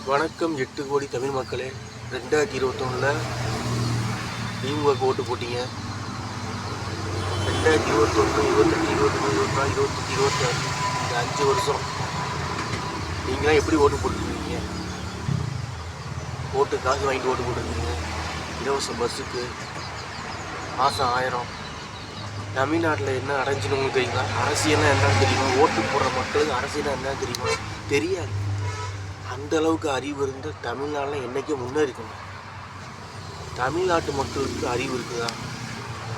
வணக்கம் 8 கோடி தமிழ் மக்களே. 2021 திமுக ஓட்டு போட்டீங்க. 2021, 22, 23, 24, 25, 26 இந்த 5 வருஷம் நீங்களாம் எப்படி ஓட்டு போட்டுருக்கீங்க? ஓட்டு காசு வாங்கிட்டு ஓட்டு போட்டுருக்கீங்க. இலவச பஸ்ஸுக்கு மாதம் 1000. தமிழ்நாட்டில் என்ன அடைஞ்சுன்னு உங்களுக்கு தெரியுங்களா? அரசியல்னா என்னன்னு தெரியுமா? ஓட்டு போடுற மக்களுக்கு அரசியல்னா என்னன்னு தெரியுமா? தெரியாது. அந்த அளவுக்கு அறிவு இருந்த தமிழ்நாட்டில் என்றைக்கும் முன்னேறிக்கணும். தமிழ்நாட்டு மக்களுக்கு அறிவு இருக்குதா?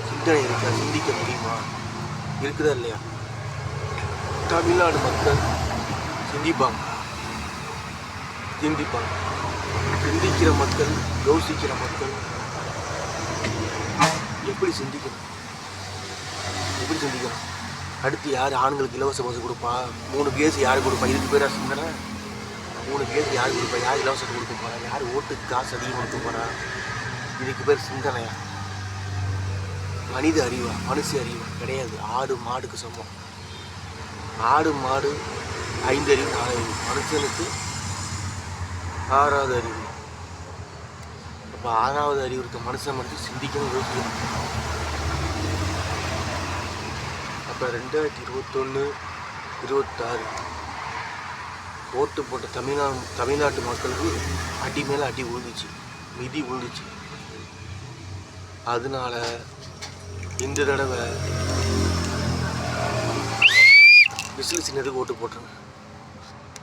சிந்தனை இருக்கா? சிந்திக்க முடியுமா? இருக்குதா இல்லையா? தமிழ்நாடு மக்கள் சிந்திப்பாங்க. சிந்திக்கிற மக்கள், யோசிக்கிற மக்கள் எப்படி சிந்திக்கணும்? அடுத்து யார் ஆண்களுக்கு இலவச பஸ் கொடுப்பா? 3 கேஸ் யார் கொடுப்பா? இதுக்கு பேர் சிந்தனை. 3 கேஸ் யார் கொடுப்பா? யார் இலவசத்தை கொடுக்க போகிறா? யார் ஓட்டுக்கு காசு அதிகம் கொடுக்க போகிறா? இதுக்கு பேர் சிந்தனையா? மனித அறிவா? மனுஷ அறிவா? கிடையாது. ஆடு மாடுக்கு சமம். ஆடு மாடு 5 அறிவு 4 அறிவு, மனுஷனுக்கு 6வது அறிவு. அப்போ 6வது அறிவு இருக்க மனுஷன் மட்டும் சிந்திக்கணும், யோசிக்கணும். அப்போ 2021, 26 ஓட்டு போட்ட தமிழ்நாட்டு மக்களுக்கு அடி மேலே அடி விழுந்துச்சு, மிதி விழுந்துச்சு. அதனால இந்த தடவை விசில் சின்னதுக்கு ஓட்டு போட்டுருங்க.